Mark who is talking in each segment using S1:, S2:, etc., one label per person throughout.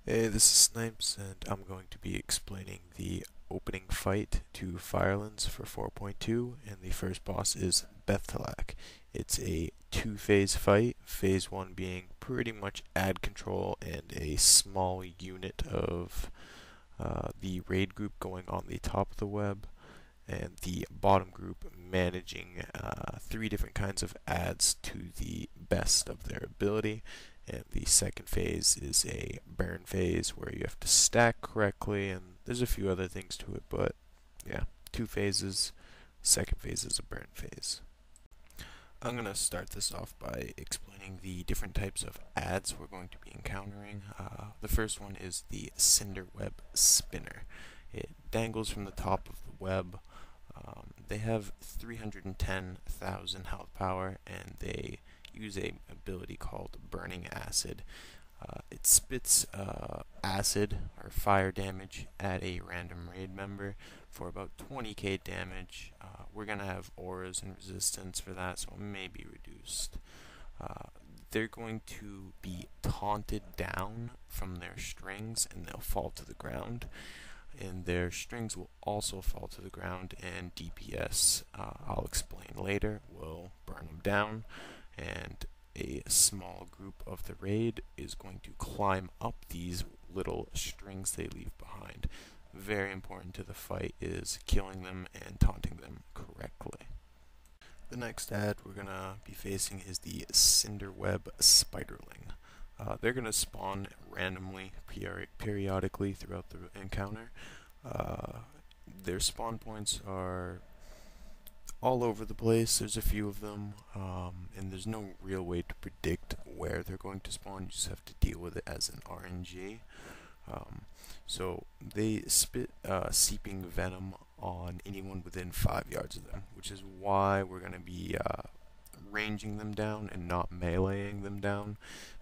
S1: Hey, this is Snipes, and I'm going to be explaining the opening fight to firelands for 4.2, and the first boss is Beth'tilac. It's a two-phase fight, phase 1 being pretty much ad control and a small unit of the raid group going on the top of the web, and the bottom group managing three different kinds of ads to the best of their ability. And the second phase is a burn phase where you have to stack correctly, and there's a few other things to it, but yeah, two phases. Second phase is a burn phase. I'm going to start this off by explaining the different types of ads we're going to be encountering. The first one is the Cinder Web Spinner. It dangles from the top of the web. They have 310,000 health power, and they use a ability called Burning Acid. It spits acid or fire damage at a random raid member for about 20k damage. We're going to have auras and resistance for that, so it may be reduced. They're going to be taunted down from their strings and they'll fall to the ground. And their strings will also fall to the ground, and DPS, I'll explain later, will burn them down. And a small group of the raid is going to climb up these little strings they leave behind. Very important to the fight is killing them and taunting them correctly. The next ad we're going to be facing is the Cinderweb Spiderling. They're going to spawn randomly, periodically throughout the encounter. Their spawn points are all over the place. There's a few of them, and there's no real way to predict where they're going to spawn. You just have to deal with it as an RNG. So they spit seeping venom on anyone within 5 yards of them, which is why we're going to be ranging them down and not meleeing them down.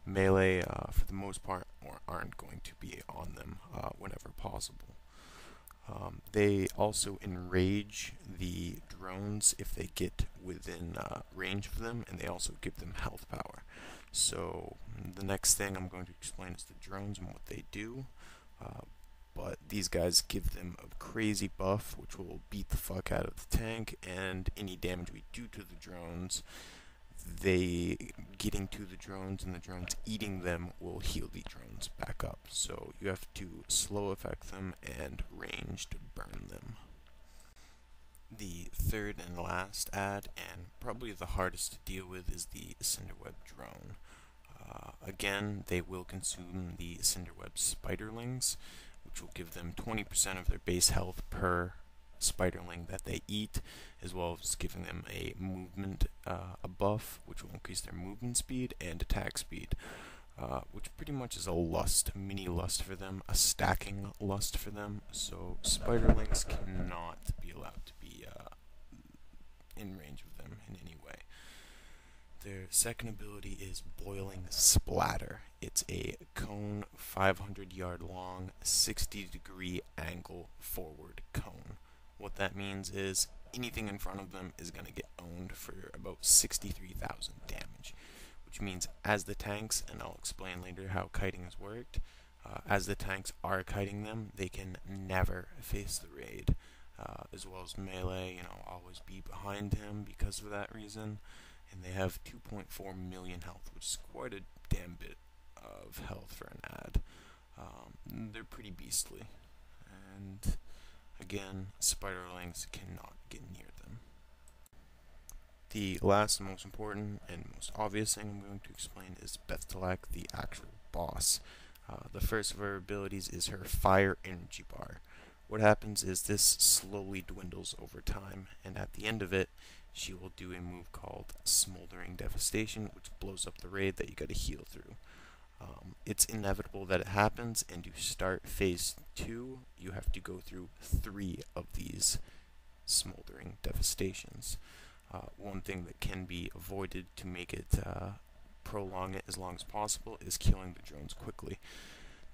S1: Melee, for the most part, aren't going to be on them whenever possible. They also enrage the drones if they get within range of them, and they also give them health power. So the next thing I'm going to explain is the drones and what they do. But these guys give them a crazy buff, which will beat the fuck out of the tank, and any damage we do to the drones, they getting to the drones and the drones eating them will heal the drones back up. So you have to slow effect them and range to burn them. The third and last ad, and probably the hardest to deal with, is the Cinderweb drone. Again, they will consume the Cinderweb spiderlings, which will give them 20% of their base health per spiderling that they eat, as well as giving them a movement a buff, which will increase their movement speed and attack speed, which pretty much is a lust, mini lust for them, a stacking lust for them. So spiderlings cannot be allowed to be in range of them in any way. Their second ability is Boiling Splatter. It's a cone 500 yard long, 60-degree angle forward cone. What that means is anything in front of them is going to get owned for about 63,000 damage, which means as the tanks, and I'll explain later how kiting has worked, as the tanks are kiting them, they can never face the raid, as well as melee, always be behind him because of that reason. And they have 2.4 million health, which is quite a damn bit of health for an ad. They're pretty beastly, and again, spiderlings cannot get near them. The last and most important and most obvious thing I'm going to explain is Beth'tilac, the actual boss. The first of her abilities is her Fire Energy Bar. What happens is this slowly dwindles over time, and at the end of it, she will do a move called Smoldering Devastation, which blows up the raid that you gotta heal through. It's inevitable that it happens, and to start phase 2, you have to go through 3 of these Smoldering Devastations. One thing that can be avoided to make it prolong it as long as possible is killing the drones quickly.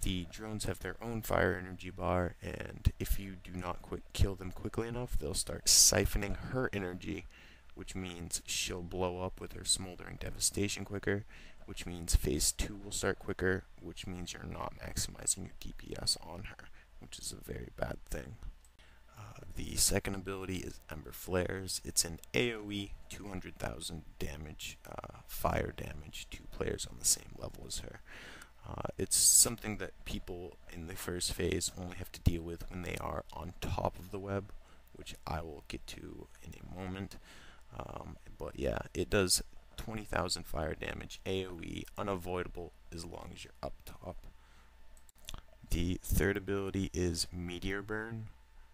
S1: The drones have their own fire energy bar, and if you do not kill them quickly enough, they'll start siphoning her energy, which means she'll blow up with her Smoldering Devastation quicker, which means phase 2 will start quicker, which means you're not maximizing your DPS on her, which is a very bad thing. The second ability is Ember Flares. It's an AoE 200,000 damage, fire damage to players on the same level as her. It's something that people in the first phase only have to deal with when they are on top of the web, which I will get to in a moment. But yeah, it does 20,000 fire damage, AoE, unavoidable as long as you're up top. The third ability is Meteor Burn.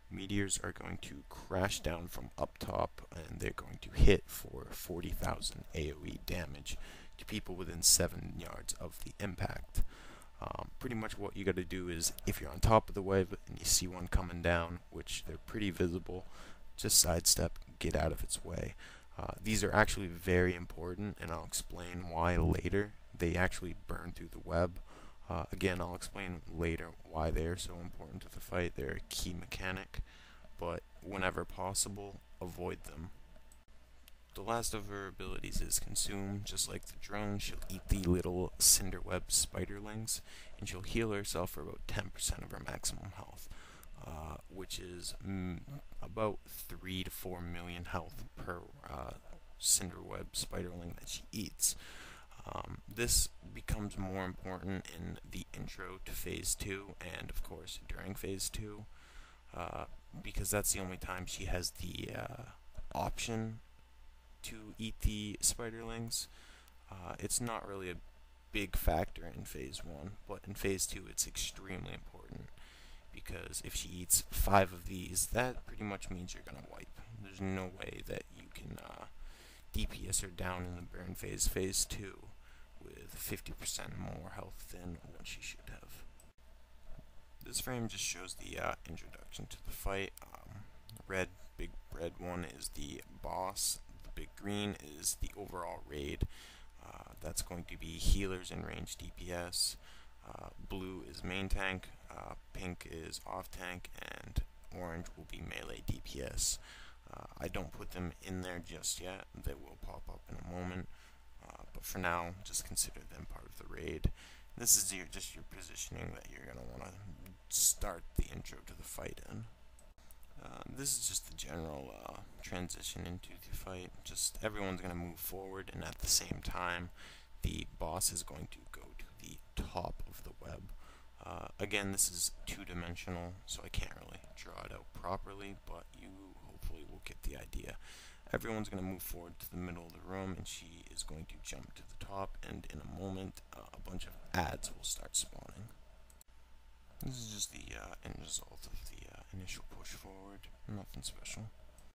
S1: Meteors are going to crash down from up top, and they're going to hit for 40,000 AoE damage to people within 7 yards of the impact. Pretty much what you gotta do is, if you're on top of the web and you see one coming down, which they're pretty visible, just sidestep, get out of its way. These are actually very important, and I'll explain why later. They actually burn through the web. Again, I'll explain later why they are so important to the fight. They're a key mechanic, but whenever possible, avoid them. The last of her abilities is Consume. Just like the drone, she'll eat the little cinderweb spiderlings, and she'll heal herself for about 10% of her maximum health, which is about 3 to 4 million health per cinderweb spiderling that she eats. This becomes more important in the intro to Phase 2, and of course during Phase 2, because that's the only time she has the option to eat the spiderlings. It's not really a big factor in Phase 1, but in Phase 2 it's extremely important, because if she eats 5 of these, that pretty much means you're gonna wipe. There's no way that you can DPS her down in the burn phase, Phase 2, with 50% more health than what she should have. This frame just shows the introduction to the fight. Red, big red one is the boss. The big green is the overall raid. That's going to be healers and range DPS. Blue is main tank, pink is off tank, and orange will be melee DPS. I don't put them in there just yet. They will pop up in a moment. But for now, just consider them part of the raid. This is just your positioning that you're going to want to start the intro to the fight in. This is just the general transition into the fight. Just everyone's going to move forward, and at the same time, the boss is going to go to the top of the web. Again, this is two-dimensional, so I can't really draw it out properly, but you hopefully will get the idea. Everyone's going to move forward to the middle of the room, and she is going to jump to the top, and in a moment, a bunch of ads will start spawning. This is just the end result of the initial push forward. Nothing special.